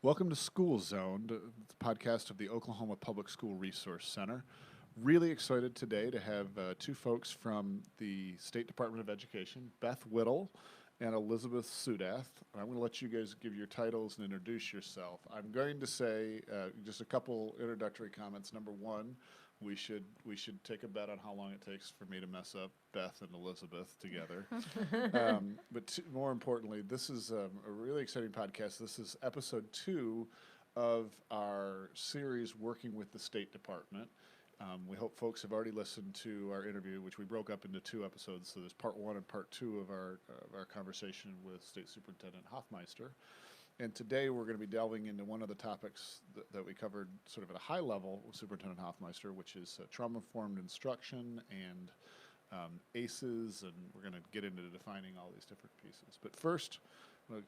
Welcome to School Zone, the podcast of the Oklahoma Public School Resource Center. Really excited today to have two folks from the State Department of Education, Beth Whittle and Elizabeth Suddath. I'm going to let you guys give your titles and introduce yourself. I'm going to say just a couple introductory comments. Number one, we should take a bet on how long it takes for me to mess up Beth and Elizabeth together. But more importantly, this is a really exciting podcast. This is episode 2 of our series working with the State Department. We hope folks have already listened to our interview, which we broke up into 2 episodes. So there's part 1 and part 2 of our conversation with State Superintendent Hoffmeister. And today we're going to be delving into one of the topics that we covered sort of at a high level with Superintendent Hoffmeister, which is trauma-informed instruction and ACEs, and we're going to get into defining all these different pieces. But first,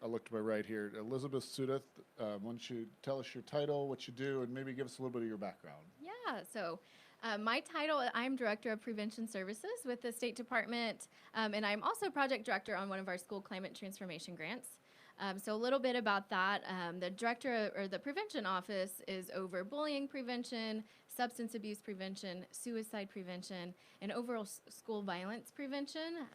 I'll look to my right here. Elizabeth Suddath, why don't you tell us your title, what you do, and maybe give us a little bit of your background. Yeah, so my title, I'm Director of Prevention Services with the State Department, and I'm also Project Director on one of our school climate transformation grants. So a little bit about that. The director or the prevention office is over bullying prevention, substance abuse prevention, suicide prevention, and overall school violence prevention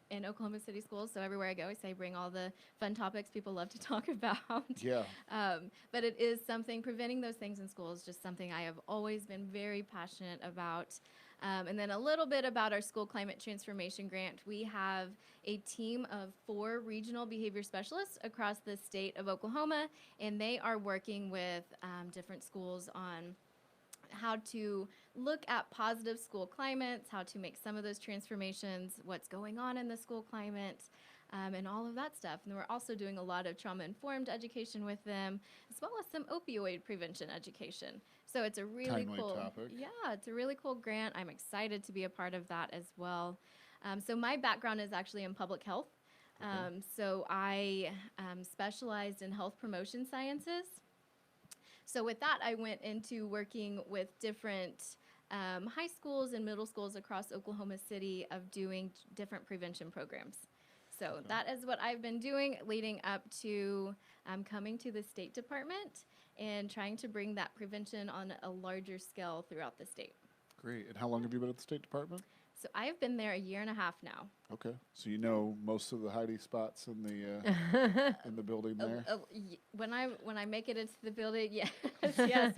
in Oklahoma City schools. So everywhere I go, I say bring all the fun topics people love to talk about. Yeah. But it is something, preventing those things in schools, just something I have always been very passionate about. And then a little bit about our school climate transformation grant. We have a team of 4 regional behavior specialists across the state of Oklahoma, and they are working with different schools on how to look at positive school climates, how to make some of those transformations, what's going on in the school climate, and all of that stuff. And we're also doing a lot of trauma-informed education with them, as well as some opioid prevention education. So it's a really Timely cool topic. Yeah, it's a really cool grant. I'm excited to be a part of that as well. So my background is actually in public health. Okay. So I specialized in health promotion sciences. So with that, I went into working with different high schools and middle schools across Oklahoma City of doing different prevention programs. So that is what I've been doing leading up to coming to the State Department and trying to bring that prevention on a larger scale throughout the state. Great. And how long have you been at the State Department? So I've been there a year and a half now. Okay. So you know most of the hidey spots in the building there? When I make it into the building, yes, yes.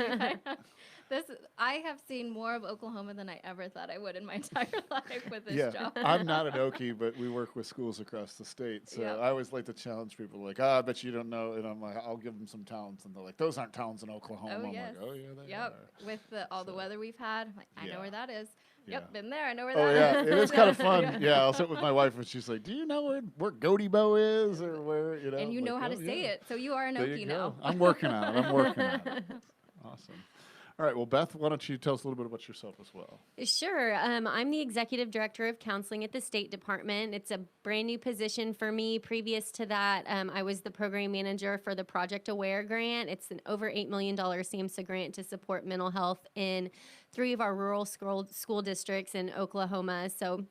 I have seen more of Oklahoma than I ever thought I would in my entire life with this job. I'm not an Okie, but we work with schools across the state. So Yep. I always like to challenge people, like, I bet you don't know. And I'm like, I'll give them some towns. And they're like, those aren't towns in Oklahoma. Oh, I'm yes. like, oh, yeah, they Yep. are. With all the weather we've had, I'm like, I know Yeah. where that is. Yeah. Yep, been there. I know where Oh, that is. yeah. It is kind of fun. Yeah. I'll sit with my wife, and she's like, do you know where Goaty Bow is or where, you know? And you I'm know like, how to "Oh, say yeah." it. So you are an There Okie you now. go. I'm working on it. Awesome. All right. Well, Beth, why don't you tell us a little bit about yourself as well? Sure. I'm the Executive Director of Counseling at the State Department. It's a brand new position for me. Previous to that, I was the Program Manager for the Project Aware grant. It's an over $8 million SAMHSA grant to support mental health in 3 of our rural school districts in Oklahoma. So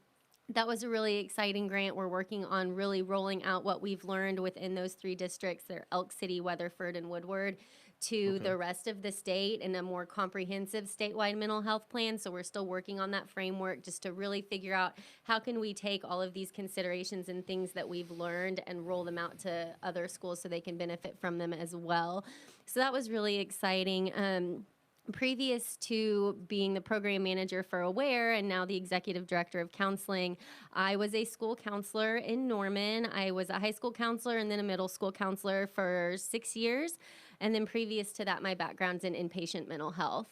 that was a really exciting grant. We're working on really rolling out what we've learned within those 3 districts. They're Elk City, Weatherford, and Woodward, to the rest of the state in a more comprehensive statewide mental health plan. So we're still working on that framework just to really figure out how can we take all of these considerations and things that we've learned and roll them out to other schools so they can benefit from them as well. So that was really exciting. Previous to being the program manager for Aware and now the executive director of counseling, I was a school counselor in Norman. I was a high school counselor and then a middle school counselor for 6 years. And then previous to that, my background's in inpatient mental health.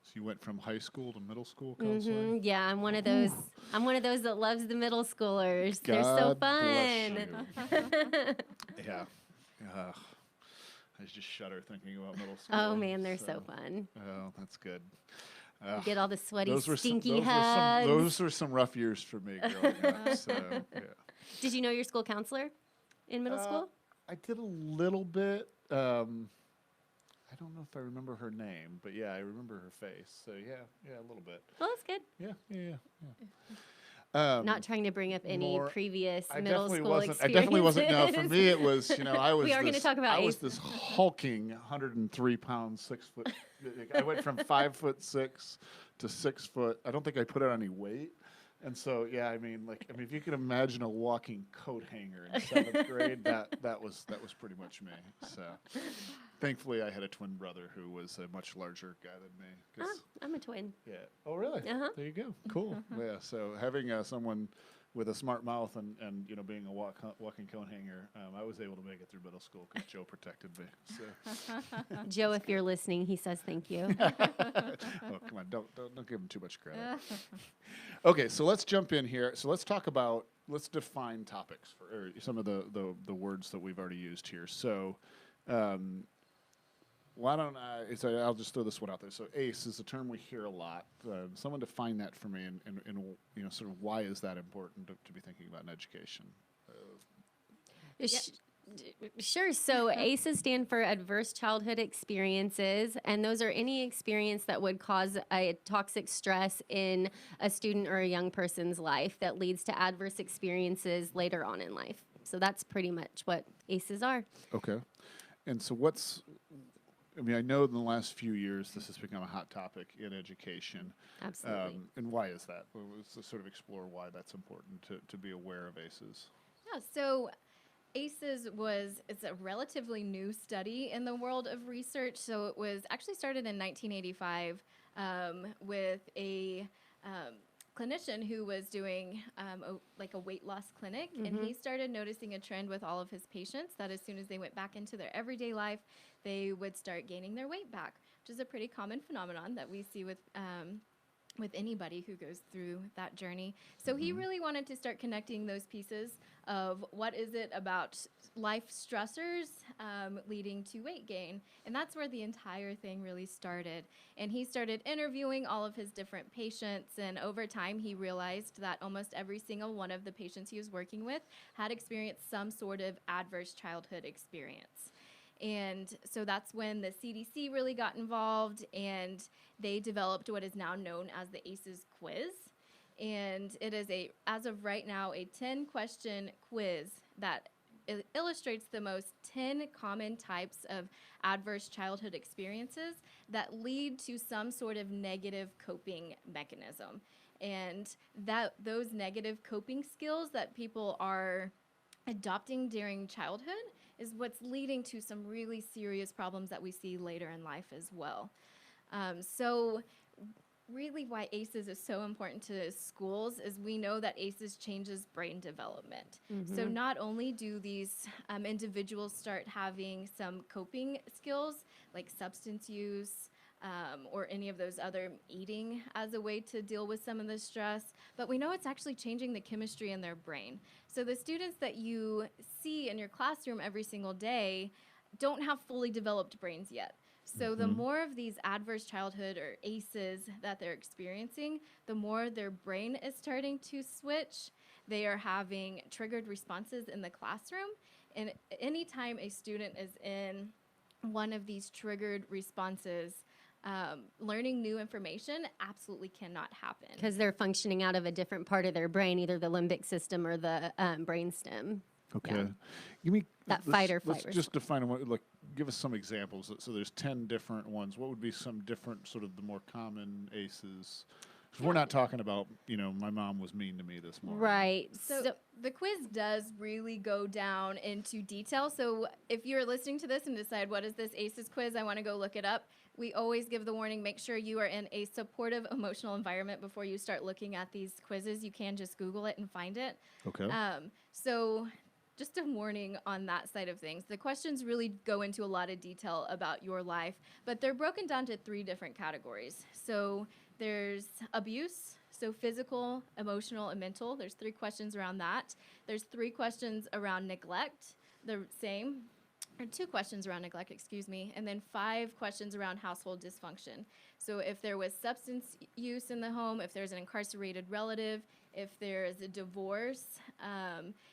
So you went from high school to middle school counseling? Yeah, I'm one of those. I'm one of those that loves the middle schoolers. They're so God fun. bless you. Yeah. I just shudder thinking about middle school. Oh man, they're so fun. Oh, that's good. Get all the sweaty, Those were stinky some, hugs. those were some rough years for me growing up. So, yeah. Did you know your school counselor in middle school? I did a little bit. I don't know if I remember her name, but yeah, I remember her face. So yeah, a little bit. Well, that's good. Yeah. Not trying to bring up any more- previous I middle definitely school wasn't. experiences. I definitely wasn't. No, for me it was. I was. We are gonna talk about I was ACEs. this hulking 103 pound, 6 foot. I went from 5'6" to 6 foot. I don't think I put on any weight. And so, yeah, I mean, if you can imagine a walking coat hanger in 7th grade, that was pretty much me. So, thankfully, I had a twin brother who was a much larger guy than me. 'Cause- I'm a twin. yeah. Oh, really? Uh-huh. There you go. Cool. Yeah. So having someone with a smart mouth and being a walking coat hanger, I was able to make it through middle school because Joe protected me. So. Joe, if you're listening, he says thank you. Oh, come on! Don't give him too much credit. Okay, so let's jump in here. So let's define topics for some of the words that we've already used here. So. Why don't I'll just throw this one out there. So ACE is a term we hear a lot. Someone define that for me, and sort of why is that important to be thinking about in education? Sure. So ACEs stand for Adverse Childhood Experiences, and those are any experience that would cause a toxic stress in a student or a young person's life that leads to adverse experiences later on in life. So that's pretty much what ACEs are. Okay, and so I know in the last few years this has become a hot topic in education. Absolutely. And why is that? Let's sort of explore why that's important to be aware of ACEs. Yeah, so ACEs it's a relatively new study in the world of research. So it was actually started in 1985 with a clinician who was doing a weight loss clinic, and he started noticing a trend with all of his patients that as soon as they went back into their everyday life, they would start gaining their weight back, which is a pretty common phenomenon that we see with anybody who goes through that journey. So he really wanted to start connecting those pieces of what is it about life stressors leading to weight gain. And that's where the entire thing really started. And he started interviewing all of his different patients. And over time, he realized that almost every single one of the patients he was working with had experienced some sort of adverse childhood experience. And so that's when the CDC really got involved, and they developed what is now known as the ACEs quiz. And it is as of right now, a 10-question quiz that illustrates the most 10 common types of adverse childhood experiences that lead to some sort of negative coping mechanism. And those negative coping skills that people are adopting during childhood is what's leading to some really serious problems that we see later in life as well. So really why ACEs is so important to schools is we know that ACEs changes brain development. So not only do these individuals start having some coping skills like substance use, or any of those other eating as a way to deal with some of the stress, but we know it's actually changing the chemistry in their brain. So the students that you see in your classroom every single day don't have fully developed brains yet. So the more of these adverse childhood or ACEs that they're experiencing, the more their brain is starting to switch. They are having triggered responses in the classroom. And anytime a student is in one of these triggered responses, learning new information absolutely cannot happen. Because they're functioning out of a different part of their brain, either the limbic system or the brainstem. Okay. Yeah. Give me That fight or flight Let's just define them. Give us some examples. So there's 10 different ones. What would be some different, sort of the more common ACEs? 'Cause we're not talking about, my mom was mean to me this morning. Right. So the quiz does really go down into detail. So if you're listening to this and decide, what is this ACEs quiz? I want to go look it up. We always give the warning, make sure you are in a supportive emotional environment before you start looking at these quizzes. You can just Google it and find it. Okay. So just a warning on that side of things. The questions really go into a lot of detail about your life, but they're broken down to 3 different categories. So there's abuse, so physical, emotional, and mental. There's 3 questions around that. There's 3 questions around neglect, the same, or 2 questions around neglect, and then 5 questions around household dysfunction. So if there was substance use in the home, if there's an incarcerated relative, if there is a divorce,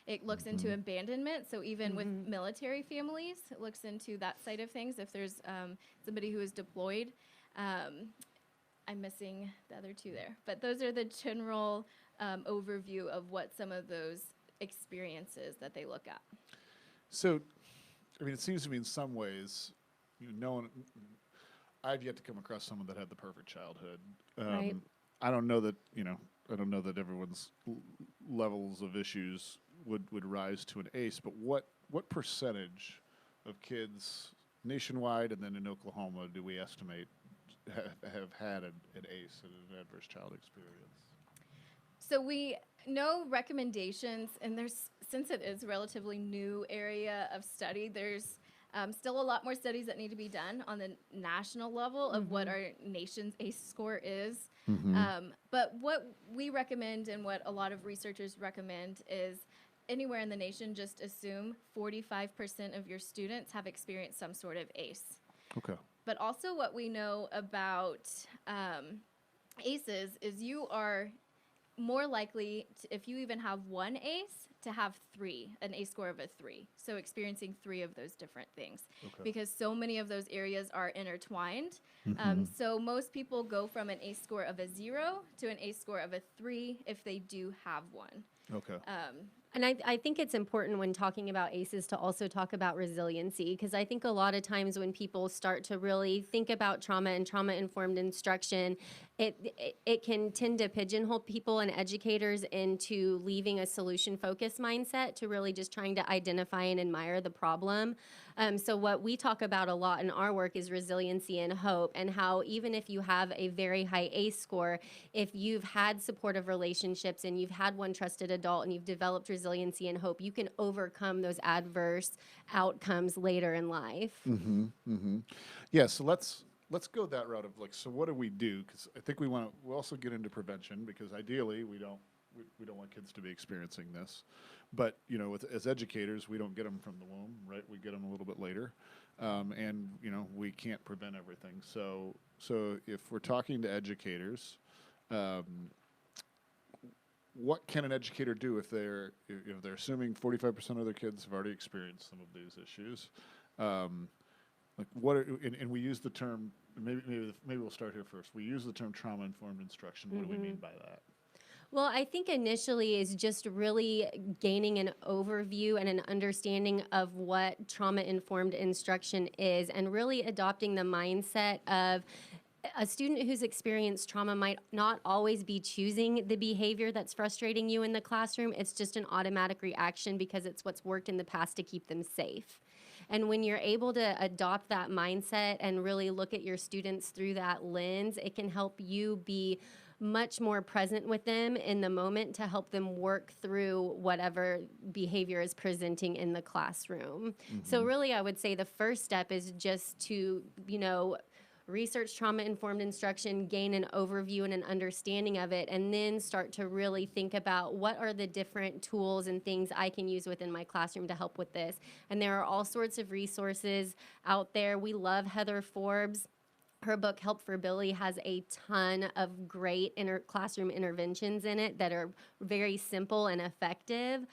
it looks into abandonment. So even with military families, it looks into that side of things. If there's somebody who is deployed, I'm missing the other 2 there. But those are the general overview of what some of those experiences that they look at. So, I mean, it seems to me in some ways, no one, I've yet to come across someone that had the perfect childhood. Right. I don't know that, I don't know that everyone's levels of issues would rise to an ACE, but what percentage of kids nationwide and then in Oklahoma do we estimate have had an ACE, an adverse child experience? So we know recommendations, and since it is a relatively new area of study, there's still a lot more studies that need to be done on the national level of what our nation's ACE score is. But what we recommend and what a lot of researchers recommend is anywhere in the nation, just assume 45% of your students have experienced some sort of ACE. Okay. But also what we know about ACEs is you are more likely, if you even have one ACE, to have an ACE score of a 3. So experiencing 3 of those different things. Okay. Because so many of those areas are intertwined. So most people go from an ACE score of a 0 to an ACE score of a 3 if they do have one. Okay. And I think it's important when talking about ACEs to also talk about resiliency, because I think a lot of times when people start to really think about trauma and trauma-informed instruction, it can tend to pigeonhole people and educators into leaving a solution-focused mindset to really just trying to identify and admire the problem. So what we talk about a lot in our work is resiliency and hope, and how even if you have a very high ACE score, if you've had supportive relationships and you've had one trusted adult and you've developed resiliency and hope, you can overcome those adverse outcomes later in life. Yeah, so let's go that route of so what do we do? Because I think we'll also get into prevention, because ideally we don't want kids to be experiencing this. But, as educators, we don't get them from the womb, right? We get them a little bit later. And, we can't prevent everything. So if we're talking to educators, what can an educator do if they're assuming 45% of their kids have already experienced some of these issues? And we use the term, maybe we'll start here first. We use the term trauma-informed instruction. What do we mean by that? Well, I think initially is just really gaining an overview and an understanding of what trauma-informed instruction is, and really adopting the mindset of a student who's experienced trauma might not always be choosing the behavior that's frustrating you in the classroom. It's just an automatic reaction because it's what's worked in the past to keep them safe. And when you're able to adopt that mindset and really look at your students through that lens, it can help you be much more present with them in the moment to help them work through whatever behavior is presenting in the classroom. So really, I would say the first step is just to, research trauma-informed instruction, gain an overview and an understanding of it, and then start to really think about what are the different tools and things I can use within my classroom to help with this. And there are all sorts of resources out there. We love Heather Forbes. Her book, Help for Billy, has a ton of great classroom interventions in it that are very simple and effective.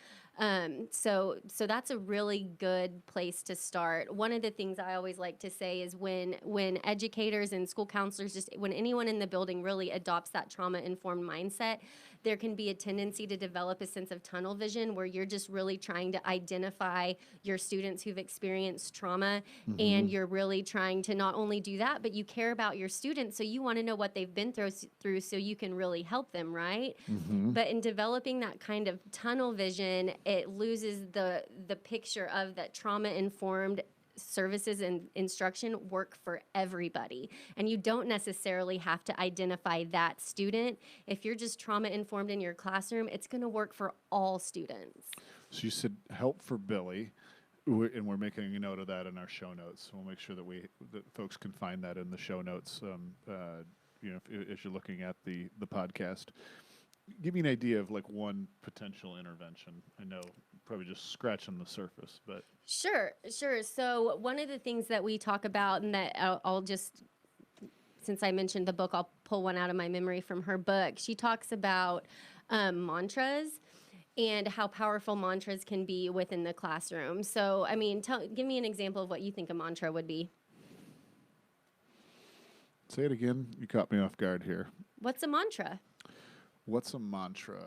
So that's a really good place to start. One of the things I always like to say is when educators and school counselors, when anyone in the building really adopts that trauma-informed mindset, there can be a tendency to develop a sense of tunnel vision where you're just really trying to identify your students who've experienced trauma, and you're really trying to not only do that, but you care about your students, so you want to know what they've been through so you can really help them, right? But in developing that kind of tunnel vision, it loses the picture of that trauma-informed services and instruction work for everybody. And you don't necessarily have to identify that student. If you're just trauma-informed in your classroom, it's going to work for all students. So you said Help for Billy, and we're making a note of that in our show notes. So we'll make sure that folks can find that in the show notes, if you're looking at the podcast. Give me an idea of one potential intervention. I know probably just scratching the surface, but Sure. So one of the things that we talk about, and that I'll just, since I mentioned the book, I'll pull one out of my memory from her book. She talks about mantras and how powerful mantras can be within the classroom. So, give me an example of what you think a mantra would be. Say it again. You caught me off guard here. What's a mantra? What's a mantra?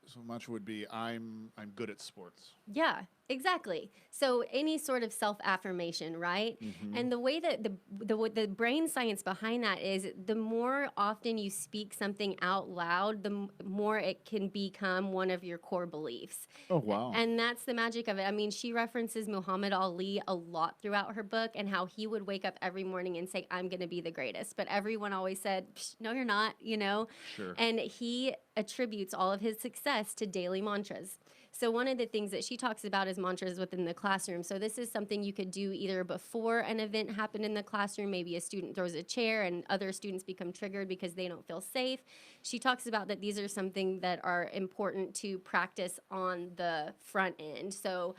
So mantra would be I'm good at sports. Yeah, exactly. So any sort of self-affirmation, right? And the way that the brain science behind that is the more often you speak something out loud, the more it can become one of your core beliefs. Oh wow. And that's the magic of it. I mean, she references Muhammad Ali a lot throughout her book and how he would wake up every morning and say, I'm going to be the greatest. But everyone always said, no, you're not, you know? Sure. And he attributes all of his success to daily mantras. So one of the things that she talks about is mantras within the classroom. So this is something you could do either before an event happened in the classroom. Maybe a student throws a chair and other students become triggered because they don't feel safe. She talks about that these are something that are important to practice on the front end. So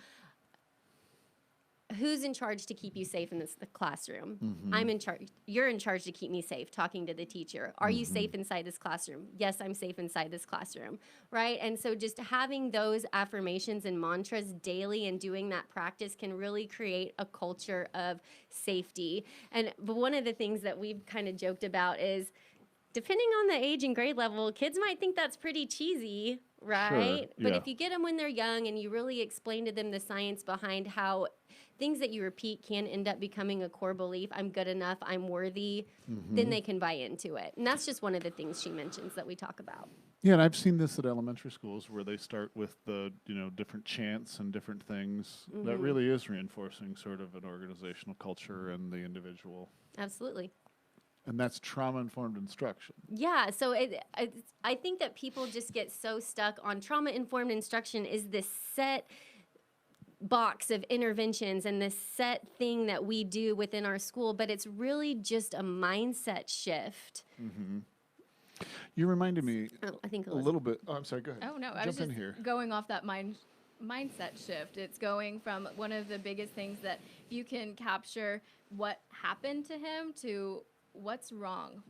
who's in charge to keep you safe in the classroom? I'm in charge. You're in charge to keep me safe, talking to the teacher. Are you safe inside this classroom? Yes, I'm safe inside this classroom, right? And so just having those affirmations and mantras daily and doing that practice can really create a culture of safety. But one of the things that we've kind of joked about is, depending on the age and grade level, kids might think that's pretty cheesy, right? But yeah. if you get them when they're young and you really explain to them the science behind how things that you repeat can end up becoming a core belief, I'm good enough, I'm worthy, then they can buy into it. And that's just one of the things she mentions that we talk about. Yeah, and I've seen this at elementary schools where they start with the, different chants and different things. That really is reinforcing sort of an organizational culture and the individual. Absolutely. And that's trauma-informed instruction. Yeah, so I think that people just get so stuck on trauma-informed instruction is this set box of interventions and this set thing that we do within our school, but it's really just a mindset shift. You reminded me I think a little bit. Oh, I'm sorry, go ahead. Oh, no, Jump I was in just here. going off that mindset shift. It's going from one of the biggest things that you can capture what happened to him to what's wrong,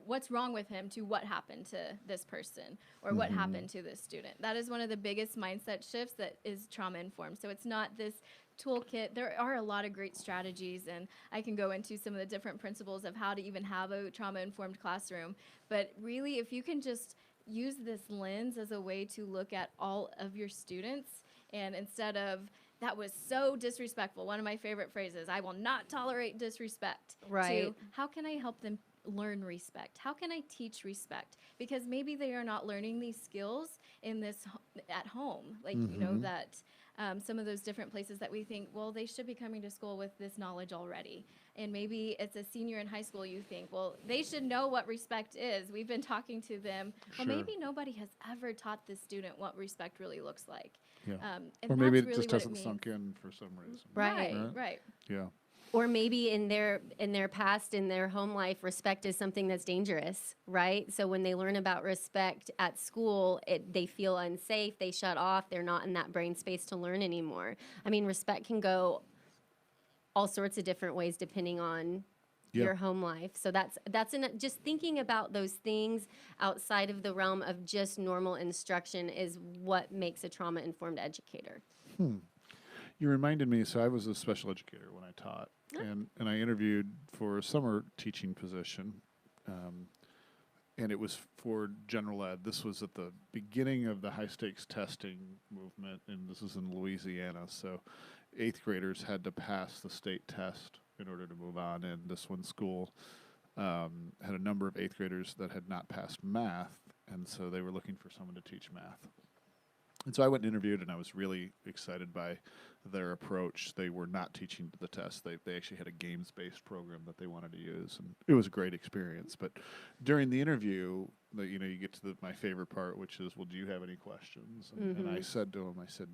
what's wrong with him to what happened to this person or what happened to this student. That is one of the biggest mindset shifts that is trauma informed. So it's not this toolkit. There are a lot of great strategies, and I can go into some of the different principles of how to even have a trauma informed classroom. But really, if you can just use this lens as a way to look at all of your students, and instead of that was so disrespectful, one of my favorite phrases, I will not tolerate disrespect, Right. to how can I help them learn respect? How can I teach respect? Because maybe they are not learning these skills in at home, like, that some of those different places that we think, well, they should be coming to school with this knowledge already. And maybe it's a senior in high school, you think, well, they should know what respect is. We've been talking to them. Well, Sure. maybe nobody has ever taught this student what respect really looks like. Yeah. And Or maybe that's it really just what it hasn't means. sunk in for some reason. Right. Right. Yeah. Or maybe in their past, in their home life, respect is something that's dangerous, right? So when they learn about respect at school, they feel unsafe, they shut off, they're not in that brain space to learn anymore. I mean, respect can go all sorts of different ways depending on your home life. So just thinking about those things outside of the realm of just normal instruction is what makes a trauma-informed educator. You reminded me, so I was a special educator when I taught, and I interviewed for a summer teaching position, and it was for general ed. This was at the beginning of the high-stakes testing movement, and this is in Louisiana, so 8th graders had to pass the state test in order to move on, and this one school had a number of 8th graders that had not passed math, and so they were looking for someone to teach math. And so I went and interviewed, and I was really excited by their approach. They were not teaching to the test. They actually had a games-based program that they wanted to use, and it was a great experience. But during the interview, you get to my favorite part, which is, well, do you have any questions? And I said to him, I said,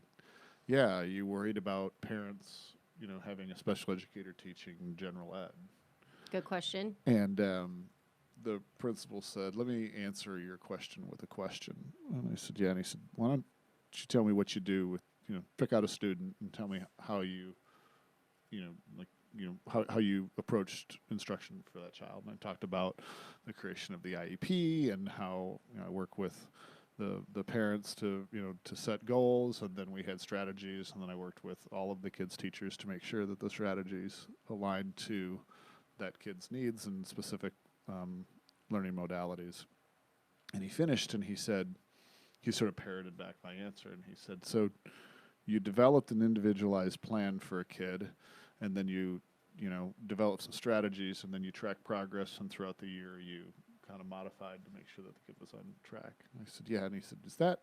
yeah, are you worried about parents, having a special educator teaching general ed? Good question. And the principal said, let me answer your question with a question. And I said, yeah. And he said, why don't you tell me what you do with, pick out a student and tell me how you, how you approached instruction for that child. And I talked about the creation of the IEP and how I work with the parents to set goals, and then we had strategies, and then I worked with all of the kids' teachers to make sure that the strategies aligned to that kid's needs and specific learning modalities. And he finished, and he said, he sort of parroted back my answer, and he said, so you developed an individualized plan for a kid, and then you developed some strategies, and then you track progress, and throughout the year you kind of modified to make sure that the kid was on track. And I said, yeah. And he said, is that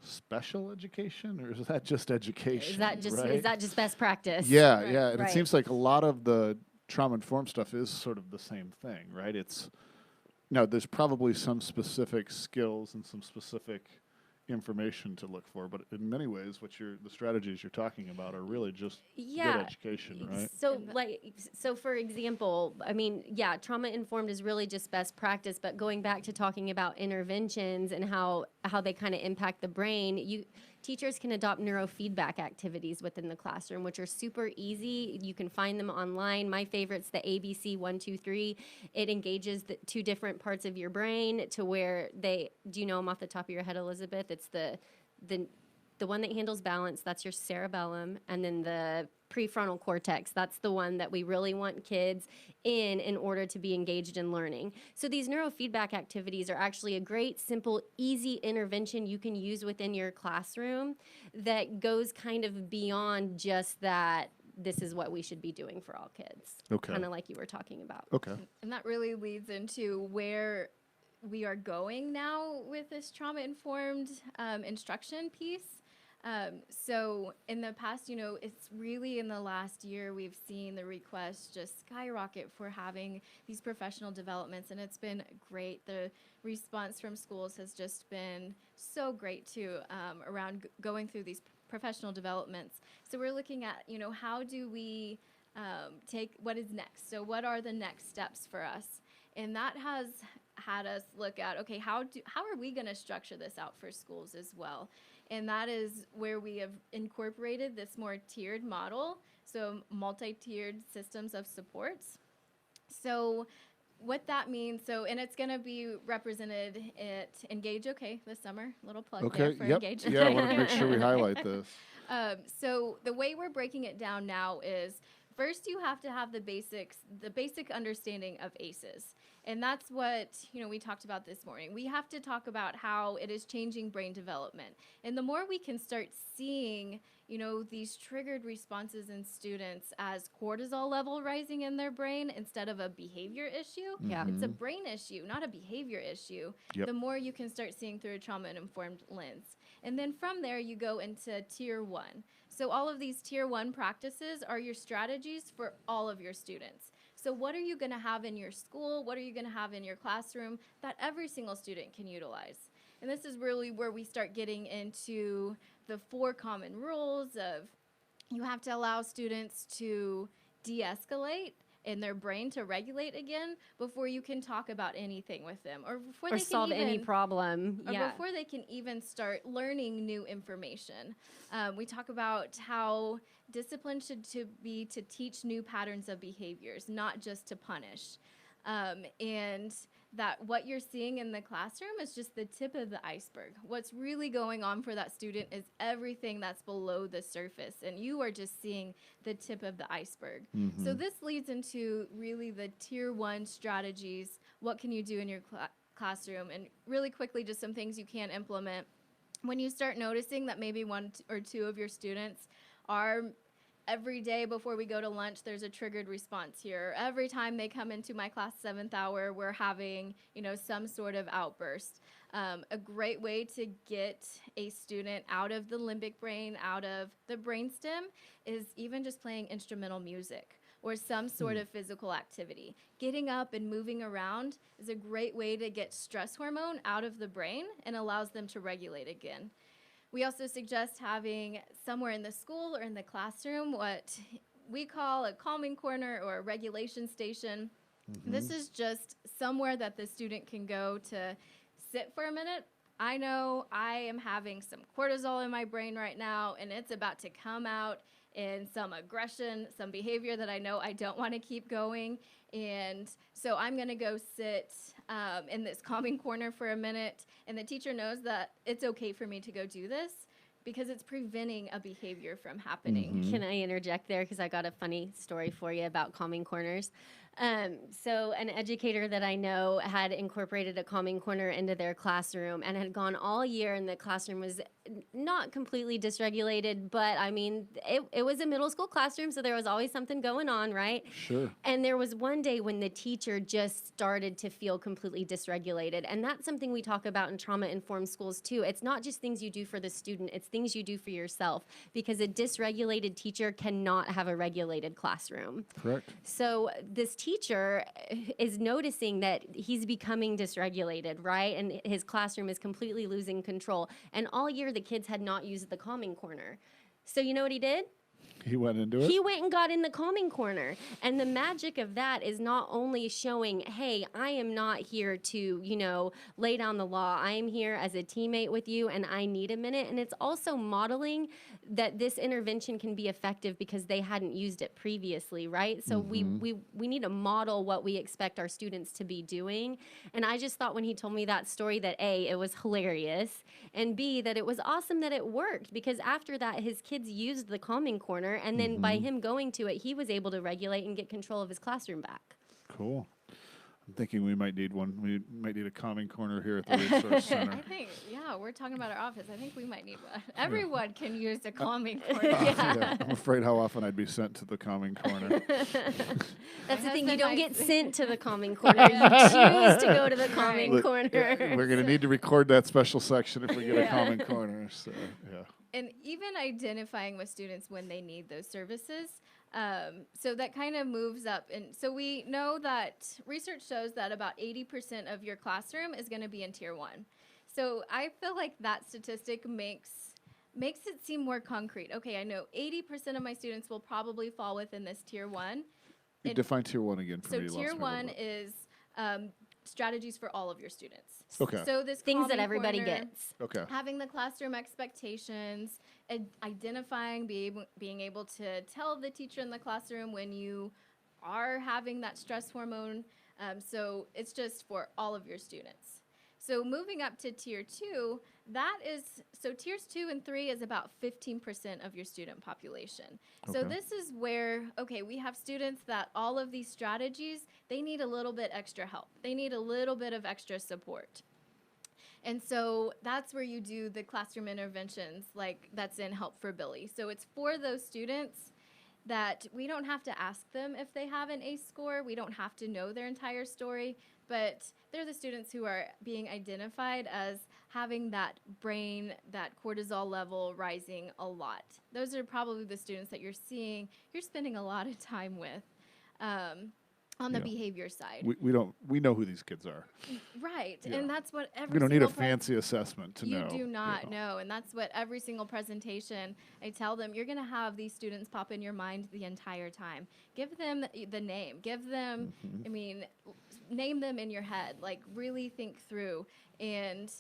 special education, or is that just education? Is that just best practice? Yeah, Right. yeah. And Right. it seems like a lot of the trauma-informed stuff is sort of the same thing, right? There's probably some specific skills and some specific information to look for, but in many ways, the strategies you're talking about are really just good education, right? So for example, I mean, yeah, trauma informed is really just best practice, but going back to talking about interventions and how they kind of impact the brain, teachers can adopt neurofeedback activities within the classroom, which are super easy. You can find them online. My favorite's the ABC 1, 2, 3. It engages the 2 different parts of your brain to where do you know them off the top of your head, Elizabeth? It's the one that handles balance, that's your cerebellum, and then the prefrontal cortex, that's the one that we really want kids in order to be engaged in learning. So these neurofeedback activities are actually a great, simple, easy intervention you can use within your classroom that goes kind of beyond just that this is what we should be doing for all kids. Okay. Kind of like you were talking about. Okay. And that really leads into where we are going now with this trauma-informed instruction piece. So in the past, it's really in the last year we've seen the requests just skyrocket for having these professional developments, and it's been great. The response from schools has just been so great too around going through these professional developments. So we're looking at, how do we take what is next? So what are the next steps for us? And that has had us look at, okay, how are we going to structure this out for schools as well? And that is where we have incorporated this more tiered model, so multi-tiered systems of supports. So what that means, and it's going to be represented at Engage this summer, little plug there for Engage. Yeah, I want to make sure we highlight this. So the way we're breaking it down now is, first you have to have the basic understanding of ACEs. And that's what, we talked about this morning. We have to talk about how it is changing brain development. And the more we can start seeing, these triggered responses in students as cortisol level rising in their brain instead of a behavior issue, it's a brain issue, not a behavior issue, the more you can start seeing through a trauma-informed lens. And then from there, you go into Tier 1. So all of these Tier 1 practices are your strategies for all of your students. So what are you going to have in your school? What are you going to have in your classroom that every single student can utilize? And this is really where we start getting into the 4 common rules of you have to allow students to de-escalate in their brain to regulate again before you can talk about anything with them or before they can solve any problem. Or before they can even start learning new information. We talk about how discipline should be to teach new patterns of behaviors, not just to punish. And that what you're seeing in the classroom is just the tip of the iceberg. What's really going on for that student is everything that's below the surface, and you are just seeing the tip of the iceberg. Mm-hmm. So this leads into really the Tier 1 strategies. What can you do in your classroom? And really quickly, just some things you can implement. When you start noticing that maybe 1 or 2 of your students are every day before we go to lunch, there's a triggered response here. Every time they come into my class 7th hour, we're having, some sort of outburst. A great way to get a student out of the limbic brain, out of the brainstem, is even just playing instrumental music or some sort of physical activity. Getting up and moving around is a great way to get stress hormone out of the brain and allows them to regulate again. We also suggest having somewhere in the school or in the classroom what we call a calming corner or a regulation station. Mm-hmm. This is just somewhere that the student can go to sit for a minute. I know I am having some cortisol in my brain right now, and it's about to come out in some aggression, some behavior that I know I don't want to keep going. And so I'm going to go sit in this calming corner for a minute. And the teacher knows that it's okay for me to go do this because it's preventing a behavior from happening. Can I interject there? Because I got a funny story for you about calming corners. So an educator that I know had incorporated a calming corner into their classroom and had gone all year, and the classroom was not completely dysregulated, but I mean, it was a middle school classroom, so there was always something going on, right? Sure. And there was one day when the teacher just started to feel completely dysregulated. And that's something we talk about in trauma-informed schools too. It's not just things you do for the student, it's things you do for yourself, because a dysregulated teacher cannot have a regulated classroom. Correct. So this teacher is noticing that he's becoming dysregulated, right? And his classroom is completely losing control. And all year the kids had not used the calming corner. So you know what he did? He went into it? He went and got in the calming corner. And the magic of that is not only showing, hey, I am not here to, lay down the law. I am here as a teammate with you, and I need a minute. And it's also modeling that this intervention can be effective because they hadn't used it previously, right? So we need to model what we expect our students to be doing. And I just thought when he told me that story that A, it was hilarious, and B, that it was awesome that it worked, because after that, his kids used the calming corner. And then by him going to it, he was able to regulate and get control of his classroom back. Cool. I'm thinking we might need one. We might need a calming corner here at the Resource Center. I think, we're talking about our office. I think we might need one. Everyone can use a calming corner. Yeah, I'm afraid how often I'd be sent to the calming corner. That's the thing. You husband don't likes- get sent to the calming corner. You choose to go to the calming Look, corner. We're going to need to record that special section if we get a calming corner. So, yeah. And even identifying with students when they need those services. So that kind of moves up. And so we know that research shows that about 80% of your classroom is going to be in tier 1. So I feel like that statistic makes it seem more concrete. Okay, I know 80% of my students will probably fall within this tier 1. You define tier 1 again for So me. You lost tier me a little 1 bit. is strategies for all of your students. Okay. So this Things that calming everybody corner, gets. Okay. having the classroom expectations, identifying, being able to tell the teacher in the classroom when you are having that stress hormone. So it's just for all of your students. So moving up to tier 2, tiers 2 and 3 is about 15% of your student population. So Okay. this is where, we have students that all of these strategies, they need a little bit extra help. They need a little bit of extra support. And so that's where you do the classroom interventions, like that's in Help for Billy. So it's for those students that we don't have to ask them if they have an ACE score. We don't have to know their entire story, but they're the students who are being identified as having that brain, that cortisol level rising a lot. Those are probably the students that you're spending a lot of time with on the Yeah. behavior side. We know who these kids are. Right, Yeah. and that's what every We don't need a single fancy assessment to know. You do not know. know, and that's what every single presentation I tell them. You're going to have these students pop in your mind the entire time. Give them the name. Give them, name them in your head. Like really think through. And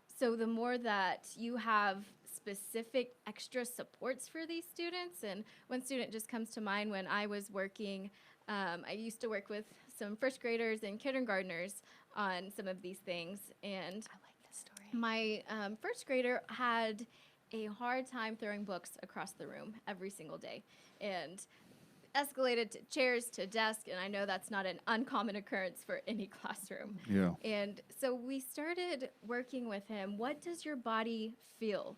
so the more that you have specific extra supports for these students, and one student just comes to mind when I was working. I used to work with some first graders and kindergartners on some of these things, and I like this story. my first grader had a hard time throwing books across the room every single day, and escalated to chairs to desk, and I know that's not an uncommon occurrence for any classroom. Yeah. And so we started working with him. What does your body feel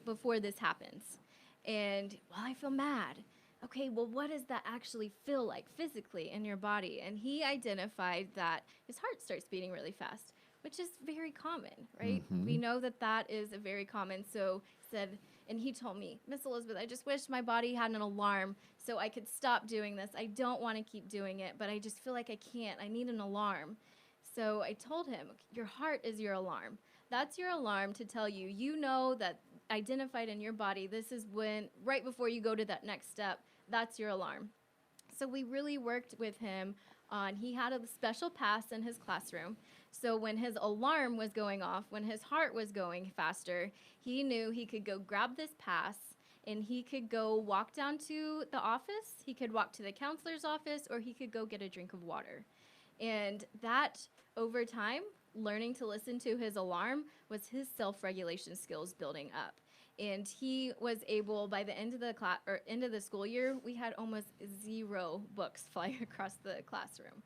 before this happens? And, well, I feel mad. Okay, well, what does that actually feel like physically in your body? And he identified that his heart starts beating really fast, which is very common, right? We know that is a very common. So he told me, Miss Elizabeth, I just wish my body had an alarm so I could stop doing this. I don't want to keep doing it, but I just feel like I can't. I need an alarm. So I told him, your heart is your alarm. That's your alarm to tell you that identified in your body, this is when, right before you go to that next step, that's your alarm. So we really worked with him on, he had a special pass in his classroom. So when his alarm was going off, when his heart was going faster, he knew he could go grab this pass and he could go walk down to the office, he could walk to the counselor's office, or he could go get a drink of water. And that, over time, learning to listen to his alarm was his self-regulation skills building up. And he was able, by the end of the class or end of the school year, we had almost 0 books flying across the classroom.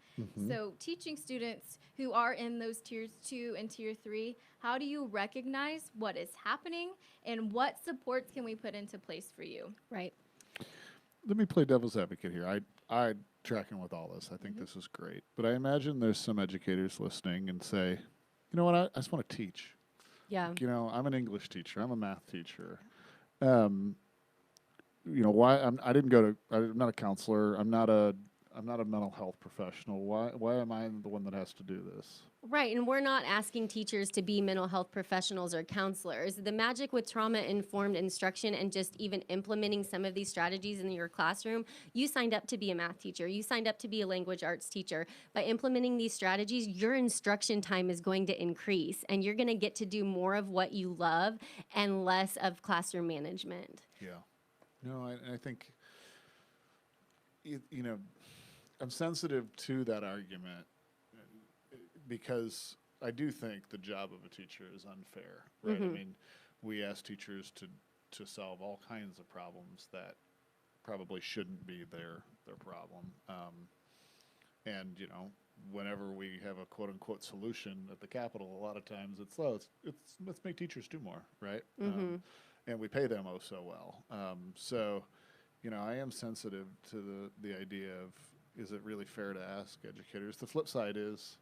So teaching students who are in those tiers 2 and tier 3, how do you recognize what is happening and what supports can we put into place for you? Right. Let me play devil's advocate here. I tracking with all this. I think this is great, but I imagine there's some educators listening and say, you know what, I just want to teach. Yeah. You know, I'm an English teacher. I'm a math teacher. You know, why I didn't go to. I'm not a counselor. I'm not a mental health professional. Why am I the one that has to do this? Right, and we're not asking teachers to be mental health professionals or counselors. The magic with trauma-informed instruction and just even implementing some of these strategies in your classroom, you signed up to be a math teacher. You signed up to be a language arts teacher. By implementing these strategies, your instruction time is going to increase, and you're going to get to do more of what you love and less of classroom management. Yeah. No, I think, you know, I'm sensitive to that argument because I do think the job of a teacher is unfair, right? I mean, we ask teachers to solve all kinds of problems that probably shouldn't be their problem. And, you know, whenever we have a quote unquote solution at the Capitol, a lot of times it's let's make teachers do more, right? And we pay them oh so well. So, you know, I am sensitive to the idea of, is it really fair to ask educators? The flip side is,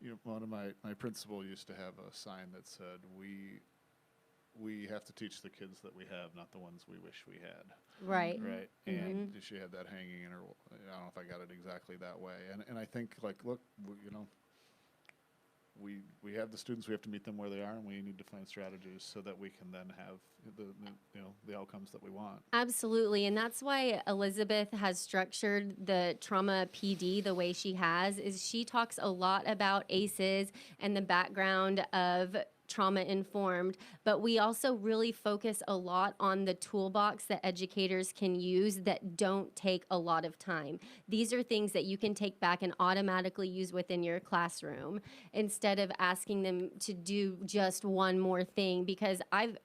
you know, one of my principal used to have a sign that said, we have to teach the kids that we have, not the ones we wish we had. Right. Right. And she had that hanging in her, I don't know if I got it exactly that way. And I think, like, look, you know, we have the students, we have to meet them where they are, and we need to find strategies so that we can then have the outcomes that we want. Absolutely, and that's why Elizabeth has structured the trauma PD the way she has, is she talks a lot about ACEs and the background of trauma informed, but we also really focus a lot on the toolbox that educators can use that don't take a lot of time. These are things that you can take back and automatically use within your classroom instead of asking them to do just one more thing, because I've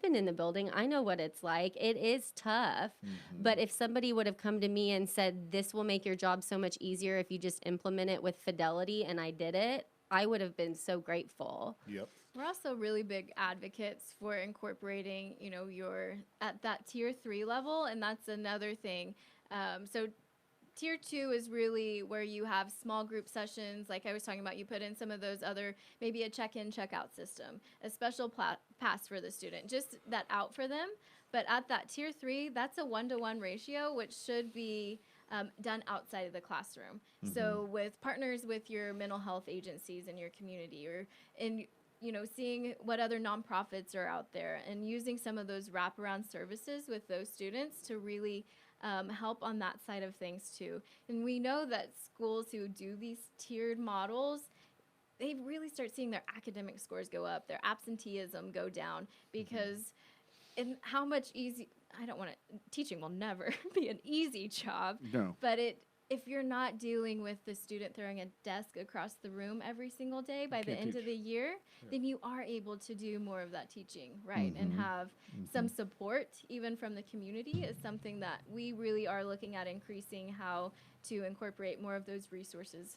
been in the building. I know what it's like. It is tough. But if somebody would have come to me and said, this will make your job so much easier if you just implement it with fidelity, and I did it, I would have been so grateful. Yep. We're also really big advocates for incorporating, you know, your at that tier 3 level, and that's another thing. So tier 2 is really where you have small group sessions, like I was talking about. You put in some of those other, maybe a check-in, check-out system, a special pass for the student, just that out for them. But at that tier 3, that's a 1-to-1 ratio, which should be done outside of the classroom. So with partners with your mental health agencies in your community, or in, you know, seeing what other nonprofits are out there and using some of those wraparound services with those students to really help on that side of things too. And we know that schools who do these tiered models, they really start seeing their academic scores go up, their absenteeism go down, because and how much easy, I don't want to, teaching will never be an easy job. No. But if you're not dealing with the student throwing a desk across the room every single day by the end of the year, then you are able to do more of that teaching, right? And have some support even from the community is something that we really are looking at increasing, how to incorporate more of those resources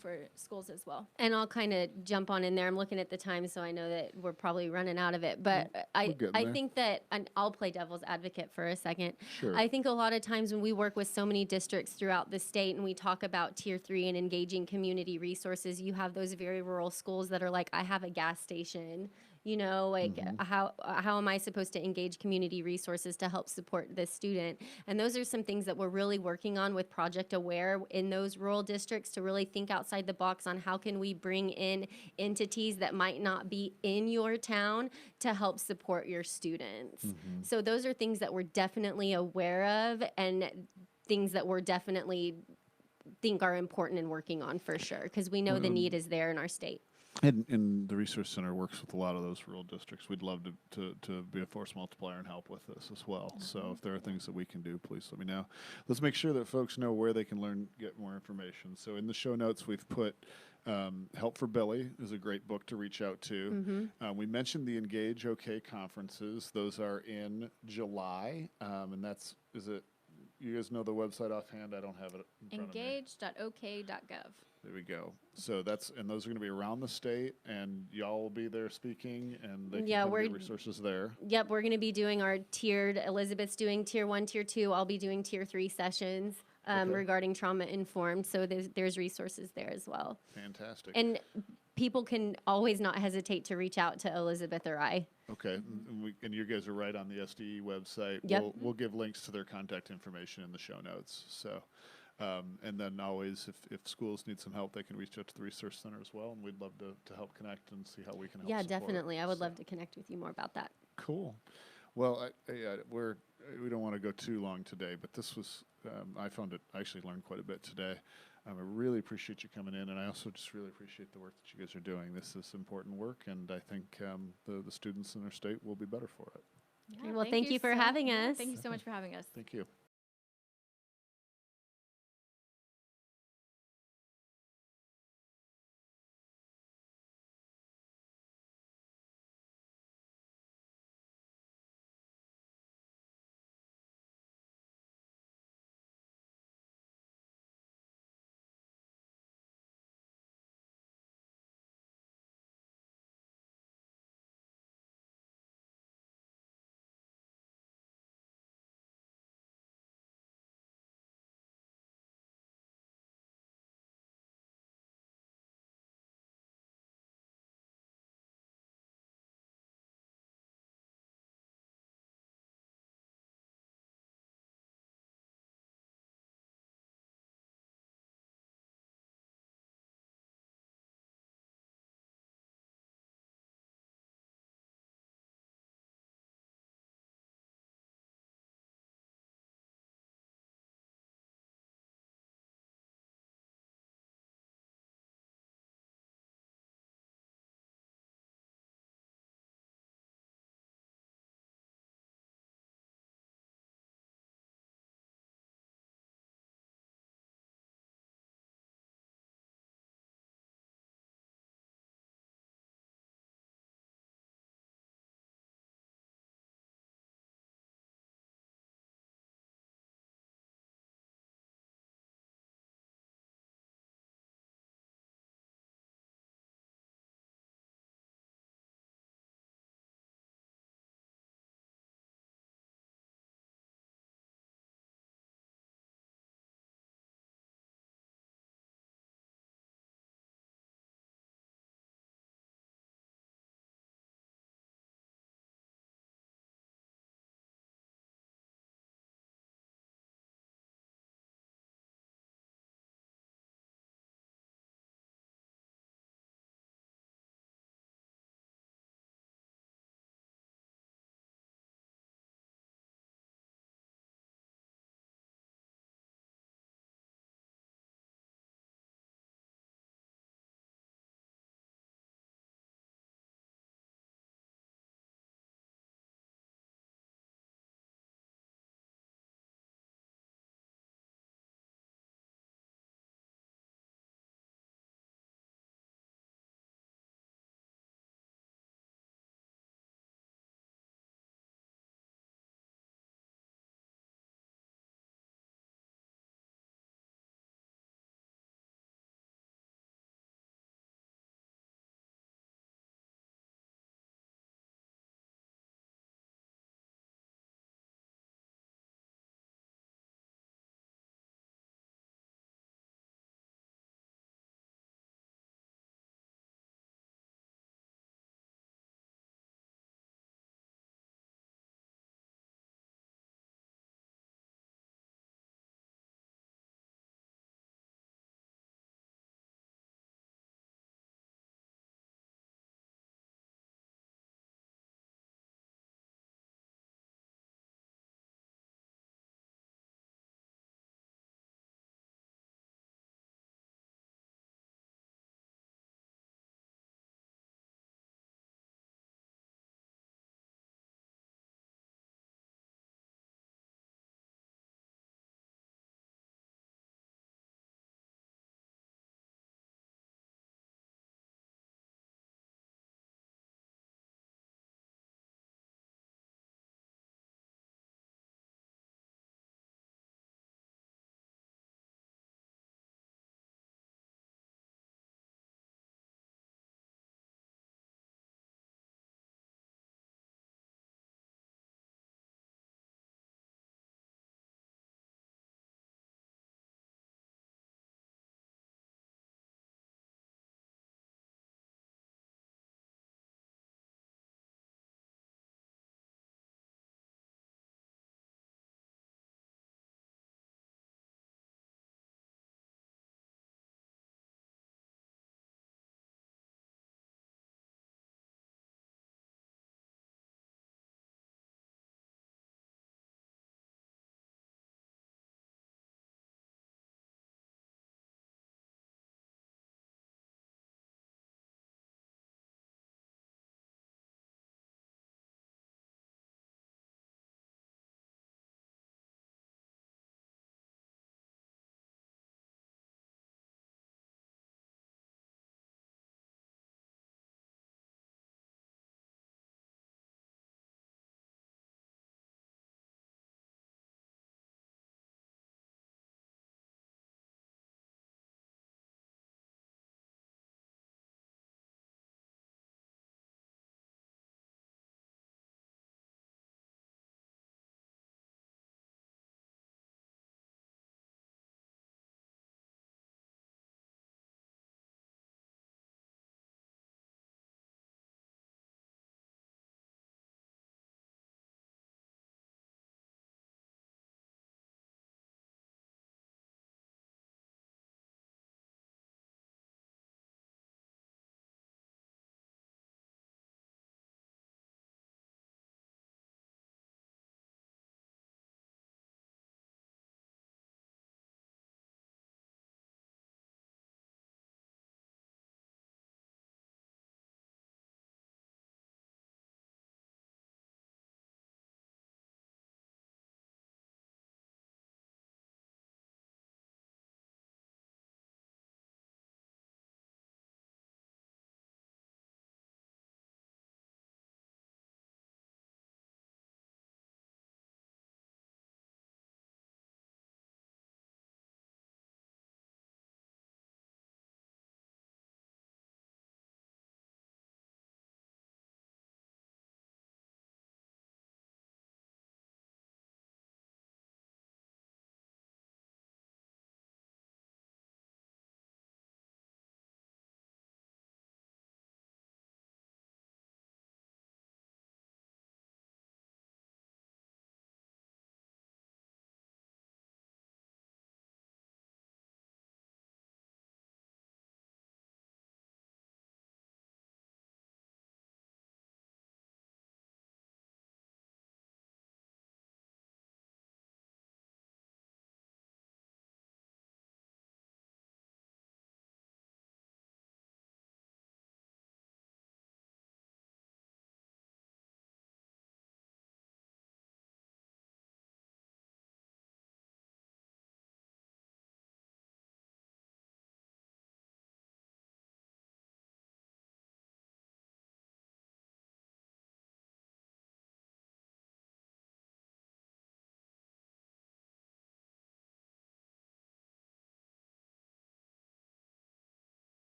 for schools as well. And I'll kind of jump on in there. I'm looking at the time, so I know that we're probably running out of it. But I think that, and I'll play devil's advocate for a second. Sure. I think a lot of times when we work with so many districts throughout the state and we talk about tier 3 and engaging community resources, you have those very rural schools that are like, I have a gas station. You know, like how am I supposed to engage community resources to help support this student? And those are some things that we're really working on with Project Aware in those rural districts, to really think outside the box on how can we bring in entities that might not be in your town to help support your students. So those are things that we're definitely aware of, and things that we're definitely think are important and working on for sure, because we know the need is there in our state. And the Resource Center works with a lot of those rural districts. We'd love to be a force multiplier and help with this as well. So if there are things that we can do, please let me know. Let's make sure that folks know where they can get more information. So in the show notes, we've put Help for Billy is a great book to reach out to. We mentioned the Engage OK conferences. Those are in July, and you guys know the website offhand? I don't have it in front of me. Engage.ok.gov. There we go. So those are going to be around the state, and y'all will be there speaking, and they can come get resources there. Yep, we're going to be doing our tiered. Elizabeth's doing tier 1, tier 2. I'll be doing tier 3 sessions regarding trauma informed. So there's resources there as well. Fantastic. And people can always not hesitate to reach out to Elizabeth or I. Okay, and you guys are right on the SDE website. Yep. We'll give links to their contact information in the show notes. So. And then always, if schools need some help, they can reach out to the Resource Center as well, and we'd love to help connect and see how we can help Yeah, support. definitely. I would love to connect with you more about that. Cool. Well, we don't want to go too long today, but this was, I actually learned quite a bit today. I really appreciate you coming in, and I also just really appreciate the work that you guys are doing. This is important work, and I think the students in our state will be better for it. Okay, well, thank you for having us. Thank you so much for having us. Thank you.